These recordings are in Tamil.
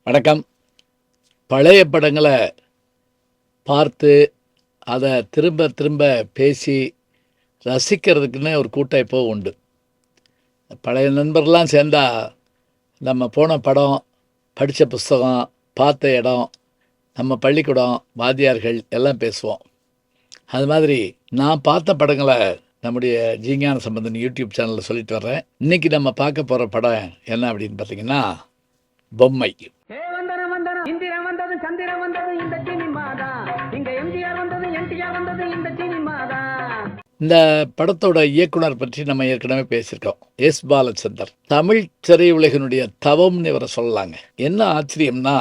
வணக்கம். பழைய படங்களை பார்த்து அதை திரும்ப திரும்ப பேசி ரசிக்கிறதுக்குன்னு ஒரு கூட்டம் இப்போ உண்டு. பழைய நண்பர்லாம் சேர்ந்தா நம்ம போன படம், படித்த புஸ்தகம், பார்த்த இடம், நம்ம பள்ளிக்கூடம், வாத்தியார்கள் எல்லாம் பேசுவோம். அது மாதிரி நான் பார்த்த படங்களை நம்முடைய ஜீஞான சம்பந்தன் யூடியூப் சேனலில் சொல்லிட்டு வர்றேன். இன்றைக்கி நம்ம பார்க்க போகிற படம் என்ன அப்படின்னு பார்த்தீங்கன்னா பொம்மை. இந்திரன் வந்தது, சந்திரன் வந்தது, இந்த சினிமாதா. இங்க எம்ஜிஆர் வந்தது, என்டிஆர் வந்தது, இந்த சினிமாதா. இந்த படத்தோட இயக்குனர் பற்றி நம்ம ஏற்கனவே பேசியிருக்கோம். எஸ் பாலச்சந்தர். தமிழ் திரையுலகினுடைய தவம்னு இவரை சொல்லலாங்க. என்ன ஆச்சரியம்னா,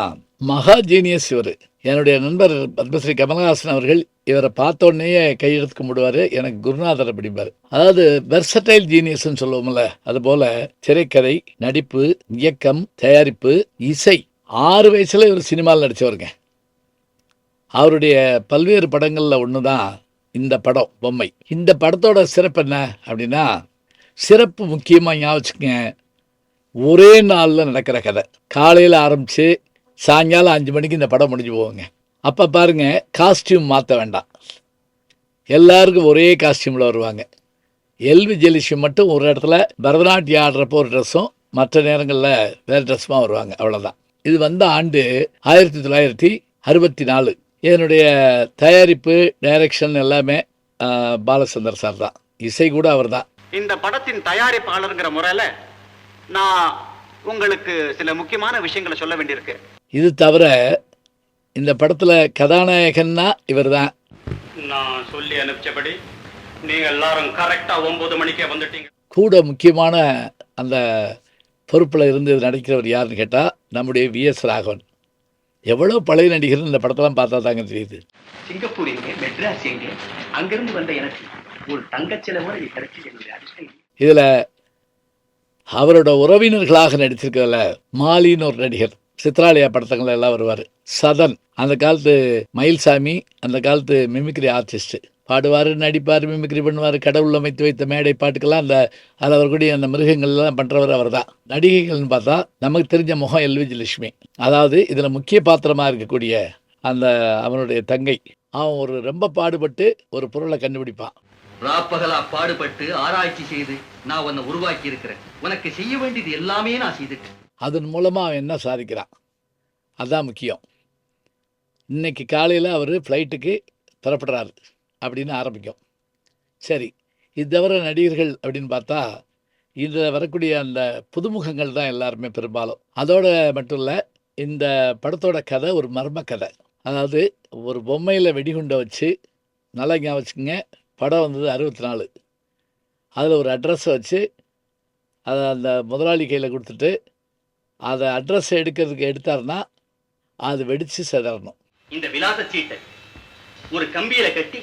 மகா ஜீனியஸ் இவர். என்னுடைய நண்பர் பத்மஸ்ரீ கமலஹாசன் அவர்கள் இவரை பார்த்தோன்னே கையெழுத்து கும்பிடுவார், எனக்கு குருநாதர் அப்படிம்பார். அதாவது வெர்சடைல் ஜீனியஸ்ன்னு சொல்லுவோம்ல, அதுபோல் திரைக்கதை, நடிப்பு, இயக்கம், தயாரிப்பு, இசை 6 வயசில் இவர் சினிமாவில் நடித்தவருங்க. அவருடைய பல்வேறு படங்களில் ஒன்று தான் இந்த படம் பொம்மை. இந்த படத்தோட சிறப்பு என்ன அப்படின்னா, சிறப்பு முக்கியமாக ஞாபகம் வச்சுக்கோங்க, ஒரே நாளில் நடக்கிற கதை. காலையில் ஆரம்பித்து சாயங்காலம் 5 மணிக்கு இந்த படம் முடிஞ்சு போவோங்க. அப்போ பாருங்கள், காஸ்டியூம் மாற்ற வேண்டாம், எல்லாருக்கும் ஒரே காஸ்டியூமில் வருவாங்க. எல் விஜயலட்சுமி மட்டும் ஒரு இடத்துல பரதநாட்டியம் ஆடுறப்போ ஒரு ட்ரெஸ்ஸும், மற்ற நேரங்களில் வேறு ட்ரெஸ்ஸுமாக வருவாங்க, அவ்வளோதான். இது வந்த ஆண்டு 1964. என்னுடைய தயாரிப்பு, டைரக்ஷன் எல்லாமே பாலச்சந்தர் சார் தான். இசை கூட அவர் தான். இந்த படத்தின் தயாரிப்பாளருங்கிற முறையில் நான் உங்களுக்கு சில முக்கியமான விஷயங்களை சொல்ல வேண்டியிருக்கு. இது தவிர இந்த படத்தில் கதாநாயகன்னா இவர் தான். நான் சொல்லி அனுப்பிச்சபடி நீங்கள் எல்லாரும் கரெக்டாக 9 மணிக்கே வந்துட்டீங்க. கூட முக்கியமான அந்த பொறுப்பில் இருந்து நடிக்கிறவர் யாருன்னு கேட்டால் நம்முடைய விஎஸ் ராகவன். எவ்வளோ பழைய நடிகர் இந்த படத்தெல்லாம் பார்த்தா தாங்க தெரியுது. சிங்கப்பூர் எங்கே, மெட்ராஸ் எங்கே, அங்கிருந்து வந்த எனக்கு ஒரு தங்கச்சிலவோட கிடைச்சி என்னுடைய அதிர்ஷ்டம். இதில் அவரோட உறவினர்களாக நடிச்சிருக்கிறதுல மாலின்னு ஒரு நடிகர், சித்ராலயா படத்தங்கள் எல்லாம் வருவார். சதன், அந்த காலத்து மயில்சாமி, அந்த காலத்து மிமிக்ரி ஆர்டிஸ்ட்டு. பாடுவார், நடிப்பார், மிமிக்ரி பண்ணுவார். கடவுள் அமைத்து வைத்த மேடை பாட்டுக்கெல்லாம் அந்த அதில் வரக்கூடிய அந்த மிருகங்கள்லாம் பண்ணுறவர் அவர் தான். நடிகைகள்னு பார்த்தா நமக்கு தெரிஞ்ச முகம் எல் விஜயலட்சுமி. அதாவது இதில் முக்கிய பாத்திரமாக இருக்கக்கூடிய அந்த அவனுடைய தங்கை. அவன் ஒரு ரொம்ப பாடுபட்டு ஒரு பொருளை கண்டுபிடிப்பான். ராப்பகலா பாடுபட்டு ஆராய்ச்சி செய்து நான் உன்னை உருவாக்கி இருக்கிறேன். உனக்கு செய்ய வேண்டியது எல்லாமே நான் செய்துட்டேன். அதன் மூலமாக அவன் என்ன சாதிக்கிறான், அதுதான் முக்கியம். இன்னைக்கு காலையில் அவர் ஃப்ளைட்டுக்கு புறப்படுறாரு அப்படின்னு ஆரம்பிக்கும். சரி, இது தவிர நடிகர்கள் அப்படின்னு பார்த்தா இதில் வரக்கூடிய அந்த புதுமுகங்கள் தான் எல்லாருமே பெரும்பாலும். அதோட மட்டும் இல்லை, இந்த படத்தோட கதை ஒரு மர்ம கதை. அதாவது ஒரு பொம்மையில் வெடிகுண்டை வச்சு, நல்லா ஞாபகம் வச்சுக்கோங்க, படம் வந்தது 64. அதில் ஒரு அட்ரஸை வச்சு அதை அந்த முதலாளி கையில் கொடுத்துட்டு அதை அட்ரஸை எடுத்தாருன்னா அது வெடித்து சிதறணும். இந்த விலாச சீட்டை ஒரு கம்பியில கட்டி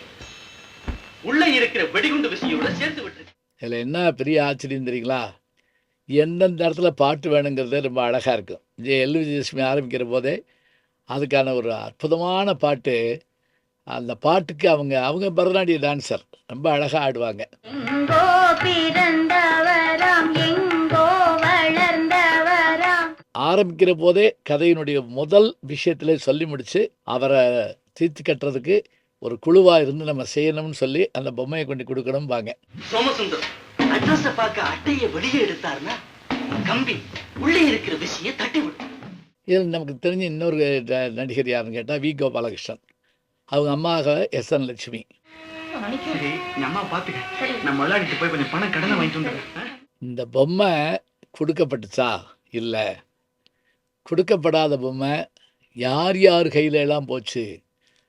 உள்ள இருக்கிற வெடிகுண்டு விசையோட சேர்த்து விட்டு. இதில் என்ன பெரிய ஆச்சரியம் தெரியுங்களா, எந்தெந்த இடத்துல பாட்டு வேணுங்கிறதே ரொம்ப அழகாக இருக்கும். எல் விஜயலட்சுமி ஆரம்பிக்கிற போதே அதுக்கான ஒரு அற்புதமான பாட்டு. அந்த பாட்டுக்கு அவங்க பரதநாட்டிய டான்ஸர், ரொம்ப அழகாக ஆடுவாங்க. ஆரம்பிக்கிற போதே கதையினுடைய முதல் விஷயத்திலே சொல்லி முடித்து அவரை தீர்த்து கட்டுறதுக்கு ஒரு குழுவாக இருந்து நம்ம செய்யணும்னு சொல்லி அந்த பொம்மையை கொண்டு கொடுக்கணும் வாங்க. சோமசுந்தரம் அட்ரஸை பார்க்க அட்டையை வெளியே எடுத்தாருன்னா கம்பி உள்ளே இருக்கிற விஷயம் தட்டி விட்டு. இதில் நமக்கு தெரிஞ்ச இன்னொரு நடிகர் யாருன்னு கேட்டால் வி கோபாலகிருஷ்ணன். அவங்க அம்மாக எஸ்என் லட்சுமி. அம்மா பார்த்துக்க, நான் முதலாளிட்டு போய் கொஞ்சம் பணம் கடனை வாங்கிட்டு வந்துடுறேன். இந்த பொம்மை கொடுக்கப்பட்டுச்சா? இல்லை, கொடுக்கப்படாத பொம்மை யார் யார் கையில எல்லாம் போச்சு.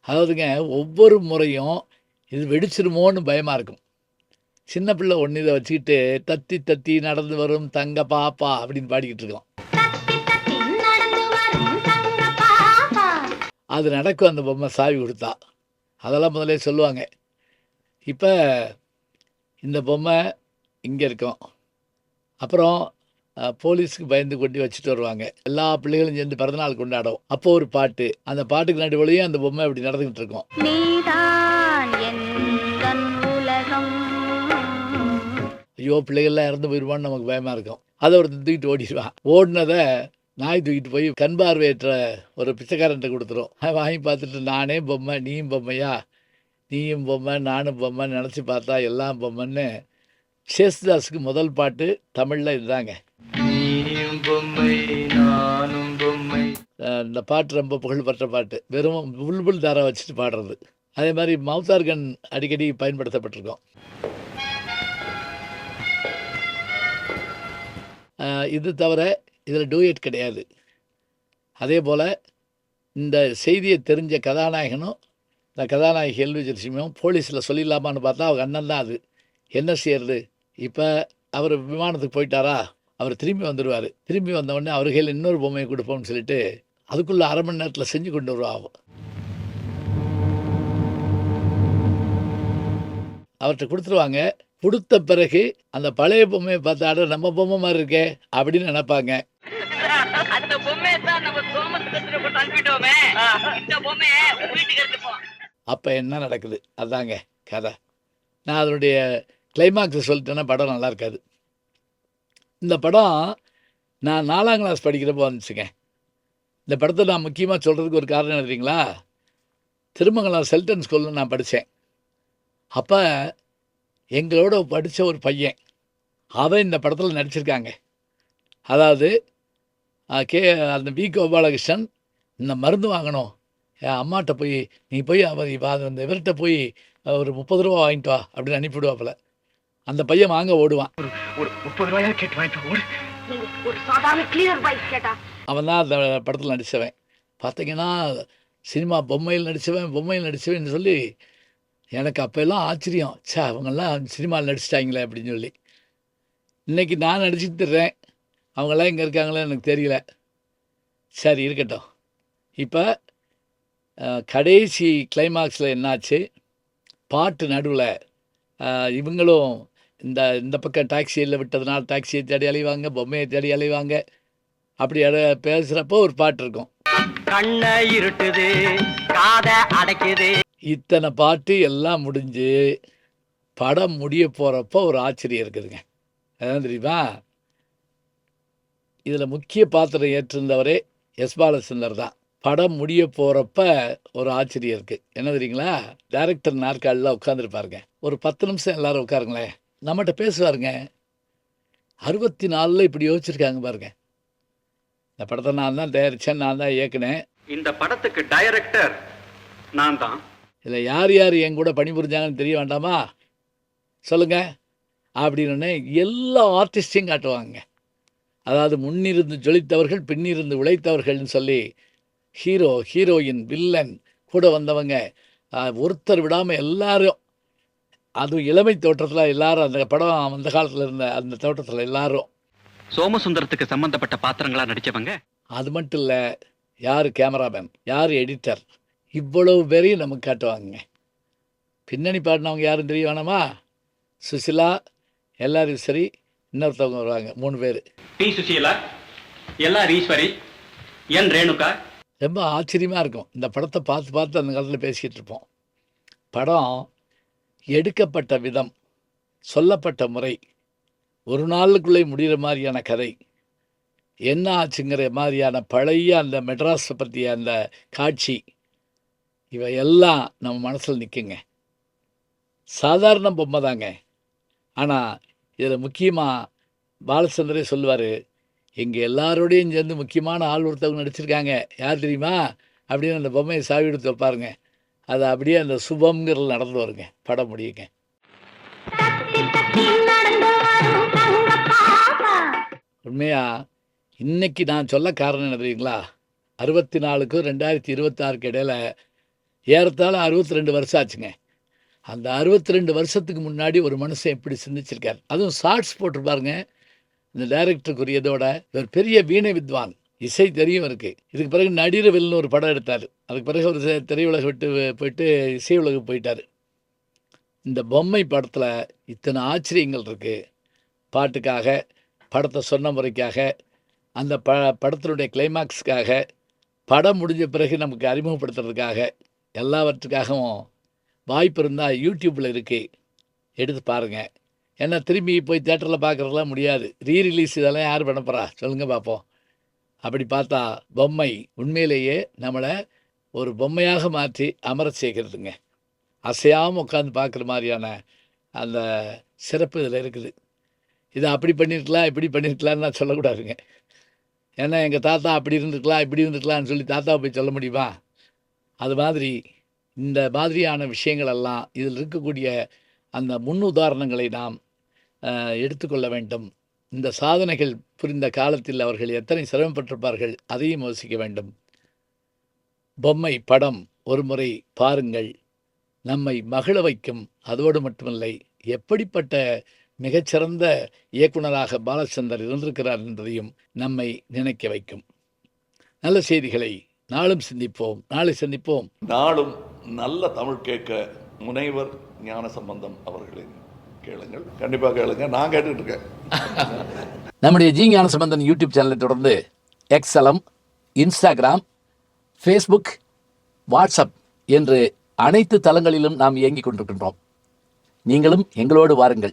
அதாவதுங்க, ஒவ்வொரு முறையும் இது வெடிச்சிருமோன்னு பயமாக இருக்கும். சின்ன பிள்ளை ஒன்று இதை வச்சுக்கிட்டு தத்தி தத்தி நடந்து வரும் தங்க பாப்பா அப்படின்னு பாடிக்கிட்டு இருக்கோம். அது நடக்கும் அந்த பொம்மை சாவி கொடுத்தா. அதெல்லாம் முதலே சொல்லுவாங்க. இப்போ இந்த பொம்மை இங்கே இருக்கும், அப்புறம் போலீஸுக்கு பயந்து கொண்டு வச்சுட்டு வருவாங்க. எல்லா பிள்ளைகளும் சேர்ந்து பிறந்தநாள் கொண்டாடும். அப்போது ஒரு பாட்டு, அந்த பாட்டுக்கு நடுவுலையும் அந்த பொம்மை அப்படி நடந்துக்கிட்டு இருக்கும். ஐயோ பிள்ளைகள்லாம் இறந்து போயிடுவான்னு நமக்கு பயமாக இருக்கும். அதை ஒரு தூக்கிட்டு ஓடிடுவான். ஓடினதை நாய் தூக்கிட்டு போய் கண் பார்வையற்ற ஒரு பிச்சைக்காரன்ட்ட கொடுத்துரும். வாங்கி பார்த்துட்டு நானே பொம்மை நீயும் பொம்மையா, நீயும் பொம்மை நானும் பொம்மைன்னு நினச்சி பார்த்தா எல்லாம் பொம்மைன்னு சேசுதாஸுக்கு முதல் பாட்டு தமிழில் இதுதாங்க. நீயும் பொம்மை நானும் பொம்மை. இந்த பாட்டு ரொம்ப புகழ்பெற்ற பாட்டு. வெறும் புல்புல் தாரா வச்சுட்டு பாடுறது. அதே மாதிரி மவுத்தார்கன் அடிக்கடி பயன்படுத்தப்பட்டிருக்கோம். இது தவிர இதில் டூயட் கிடையாது. அதே போல் இந்த செய்தியை தெரிஞ்ச கதாநாயகனும் இந்த கதாநாயகி எல்வி ஜெயலட்சுமியும் போலீஸில் சொல்லிடலாமான்னு பார்த்தா அவங்க அண்ணன் தான் அது. என்ன செய்யறது, இப்போ அவர் விமானத்துக்கு போயிட்டாரா, அவர் திரும்பி வந்துடுவார். திரும்பி வந்தவுடனே அவர் கையில் இன்னொரு பொம்மையை கொடுப்போம்னு சொல்லிட்டு அதுக்குள்ளே அரை மணி நேரத்தில் செஞ்சு கொண்டு வருவாங்க. அவர்கிட்ட கொடுத்துருவாங்க. கொடுத்த பிறகு அந்த பழைய பொம்மையை பார்த்தாட நம்ம பொம்மை மாதிரி இருக்கே அப்படின்னு நினைப்பாங்க. அந்த பொம்மையை தான் நம்ம சோமசுந்தரத்துல கொண்டு அனுப்பிட்டோமே, இந்த பொம்மையை வீட்டுக்கு எடுத்துப்போம். அப்போ என்ன நடக்குது அதாங்க கதை. நான் அதனுடைய கிளைமாக்ஸை சொல்லிட்டேன்னா படம் நல்லா இருக்காது. இந்த படம் நான் 4ஆம் கிளாஸ் படிக்கிறப்போ வந்துச்சுங்க. இந்த படத்தை நான் முக்கியமாக சொல்கிறதுக்கு ஒரு காரணம் என்ன தெரியுங்களா, திருமங்கலம் செல்டன் ஸ்கூலில் நான் படித்தேன். அப்போ எங்களோட படித்த ஒரு பையன் அவன் இந்த படத்தில் நடிச்சிருக்காங்க. அதாவது அந்த வி கோபாலகிருஷ்ணன் இந்த மருந்து வாங்கணும், என் அம்மாட்ட போய் நீ போய் அந்த இவர்கிட்ட போய் ஒரு 30 ரூபா வாங்கிட்டு வா அப்படின்னு அனுப்பிவிடுவாப்பில். அந்த பையன் வாங்க ஓடுவான். ஒரு 30 ரூபாயா கேட்டு வாங்கிட்டு ஓடு. ஒரு சாதாரண கிளியர் பைக் கேட்டா அவன் தான் அந்த படத்தில் நடித்தவன். பார்த்தீங்கன்னா சினிமா பொம்மையில் நடித்தவன் சொல்லி எனக்கு அப்போல்லாம் ஆச்சரியம். அவங்கெல்லாம் சினிமாவில் நடிச்சிட்டாங்களே அப்படின்னு சொல்லி. இன்றைக்கி நான் நடிச்சுட்டு தர்றேன், அவங்களாம் இங்கே இருக்காங்களே எனக்கு தெரியல. சரி இருக்கட்டும். இப்போ கடைசி கிளைமாக்ஸில் என்னாச்சு, பாட்டு நடுவில் இவங்களும் இந்த பக்கம் டாக்ஸியில் விட்டதுனால டாக்ஸியை தேடி அலைவாங்க, பொம்மையை தேடி அலைவாங்க. அப்படி பேசுகிறப்போ ஒரு பாட்டு இருக்கும். கண்ண இருட்டுது காத அடைக்குது. இத்தனை பாட்டு எல்லாம் முடிஞ்சு படம் முடிய போகிறப்போ ஒரு ஆச்சரியம் இருக்குதுங்க. அதான் தெரியுமா, இதில் முக்கிய பாத்திரம் ஏற்றிருந்தவரே எஸ் பாலச்சந்தர் தான். படம் முடிய போகிறப்ப ஒரு ஆச்சரியம் இருக்குது. என்ன தெரியுங்களா, டைரக்டர் நாற்காலில் உட்காந்துருப்பாருங்க. ஒரு 10 நிமிஷம் எல்லோரும் உட்காருங்களேன், நம்மகிட்ட பேசுவாருங்க. 64 இப்படி யோசிச்சிருக்காங்க பாருங்க. இந்த படத்தை நான் தான் தயாரித்தேன், நான் தான் இயக்குனேன். இந்த படத்துக்கு டைரக்டர் நான் தான். இதில் யார் யார் என் கூட பணிபுரிஞ்சாங்கன்னு தெரிய வேண்டாமா சொல்லுங்க அப்படின்னு எல்லா ஆர்டிஸ்டையும் காட்டுவாங்க. அதாவது முன்னிருந்து ஜொலித்தவர்கள் பின்னிருந்து உழைத்தவர்கள்னு சொல்லி ஹீரோ, ஹீரோயின், வில்லன், கூட வந்தவங்க ஒருத்தர் விடாமல் எல்லாரும், அதுவும் இளமை தோற்றத்தில் எல்லாரும், அந்த படம் அந்த காலத்தில் இருந்த அந்த தோற்றத்தில் எல்லாரும். சோமசுந்தரத்துக்கு சம்பந்தப்பட்ட பாத்திரங்களா நடிச்சவங்க. அது மட்டும் இல்லை, யார் கேமராமேன், யார் எடிட்டர், இவ்வளவு பேரையும் நமக்கு காட்டுவாங்க. பின்னணி பாடினவங்க யாரும் தெரிய வேணாமா, சுசிலா, எல்லாரும் சரி, இன்னொருத்தவங்க வருவாங்க, 3 பேர். டி சுசீலா, எல்ஆர் ஈஸ்வரி, என் ரேணுகா. ரொம்ப ஆச்சரியமாக இருக்கும். இந்த படத்தை பார்த்து அந்த காலத்தில் பேசிக்கிட்டு இருப்போம். படம் எடுக்கப்பட்ட விதம், சொல்லப்பட்ட முறை, ஒரு நாளுக்குள்ளே முடிகிற மாதிரியான கதை, என்ன ஆச்சுங்கிற மாதிரியான பழைய அந்த மெட்ராஸை பற்றிய அந்த காட்சி, இவை எல்லாம் நம்ம மனசில் நிற்குங்க. சாதாரண பொம்மை தாங்க. ஆனால் இதில் முக்கியமாக பாலச்சந்தரே சொல்லுவார், எங்கள் எல்லாரோடையும் சேர்ந்து முக்கியமான ஆள் ஒருத்தவங்க நடிச்சிருக்காங்க, யார் தெரியுமா அப்படின்னு அந்த பொம்மையை சாவி எடுத்து வைப்பாருங்க. அது அப்படியே அந்த சுபம்ங்கிறது நடந்து வருங்க, படம் முடியுங்க. உண்மையாக இன்றைக்கி நான் சொல்ல காரணம் என்ன தெரியுங்களா, 64க்கும் 2026க்கு இடையில் ஏறத்தாழ 62 வருஷம் ஆச்சுங்க. அந்த 62 வருஷத்துக்கு முன்னாடி ஒரு மனுஷன் எப்படி சிந்திச்சிருக்கார், அதுவும் ஷார்ட்ஸ் போட்டிருப்பாருங்க. இந்த டைரக்டருக்குரியதோட ஒரு பெரிய வீணை வித்வான், இசை தெரியும் இருக்குது. இதுக்கு பிறகு நடிரவில்னு ஒரு படம் எடுத்தார். அதுக்கு பிறகு ஒரு திரையுலக விட்டு போயிட்டு இசை உலகம் போயிட்டார். இந்த பொம்மை படத்தில் இத்தனை ஆச்சரியங்கள் இருக்குது. பாட்டுக்காக, படத்தை சொன்ன முறைக்காக, அந்த படத்தினுடைய கிளைமாக்ஸுக்காக, படம் முடிஞ்ச பிறகு நமக்கு அறிமுகப்படுத்துறதுக்காக, எல்லாவற்றுக்காகவும் வாய்ப்பு இருந்தால் யூடியூப்பில் இருக்குது, எடுத்து பாருங்கள். ஏன்னா திரும்பி போய் தேட்டரில் பார்க்குறதுலாம் முடியாது. ரீரிலீஸ் இதெல்லாம் யார் பண்ண போகிறா சொல்லுங்கள் பார்ப்போம். அப்படி பார்த்தா பொம்மை உண்மையிலேயே நம்மளை ஒரு பொம்மையாக மாற்றி அமரச் செய்கிறதுங்க. அசையாமல் உட்காந்து பார்க்குற மாதிரியான அந்த சிறப்பு இதில் இருக்குது. இதை அப்படி பண்ணியிருக்கலாம் இப்படி பண்ணியிருக்கலான்னு நான் சொல்லக்கூடாதுங்க. ஏன்னா எங்கள் தாத்தா அப்படி இருந்துருக்கலாம் இப்படி இருந்துருக்கலாம்னு சொல்லி தாத்தாவை போய் சொல்ல முடியுமா? அது மாதிரி இந்த மாதிரியான விஷயங்களெல்லாம் இதில் இருக்கக்கூடிய அந்த முன் உதாரணங்களை நாம் எடுத்துக்கொள்ள வேண்டும். இந்த சாதனைகள் புரிந்த காலத்தில் அவர்கள் எத்தனை சிரமப்பட்டிருப்பார்கள் அதையும் யோசிக்க வேண்டும். பொம்மை படம் ஒரு முறை பாருங்கள், நம்மை மகிழ வைக்கும். அதோடு மட்டுமில்லை, எப்படிப்பட்ட மிகச்சிறந்த இயக்குனராக பாலச்சந்தர் இருந்திருக்கிறார் என்பதையும் நம்மை நினைக்க வைக்கும். நல்ல செய்திகளை நாளும் சிந்திப்போம், நாளை சந்திப்போம். நாளும் நல்ல தமிழ் கேட்க முனைவர் ஞானசம்பந்தம் அவர்களின் கேளுங்கள். கண்டிப்பாக கேளுங்க, நான் கேட்டுட்டு இருக்கேன். நம்முடைய ஜி ஞானசம்பந்தன் யூடியூப் சேனலை தொடர்ந்து எக்ஸலம், இன்ஸ்டாகிராம், ஃபேஸ்புக், வாட்ஸ்அப் என்று அனைத்து தளங்களிலும் நாம் இயங்கிக் கொண்டிருக்கின்றோம். நீங்களும் எங்களோடு வாருங்கள்.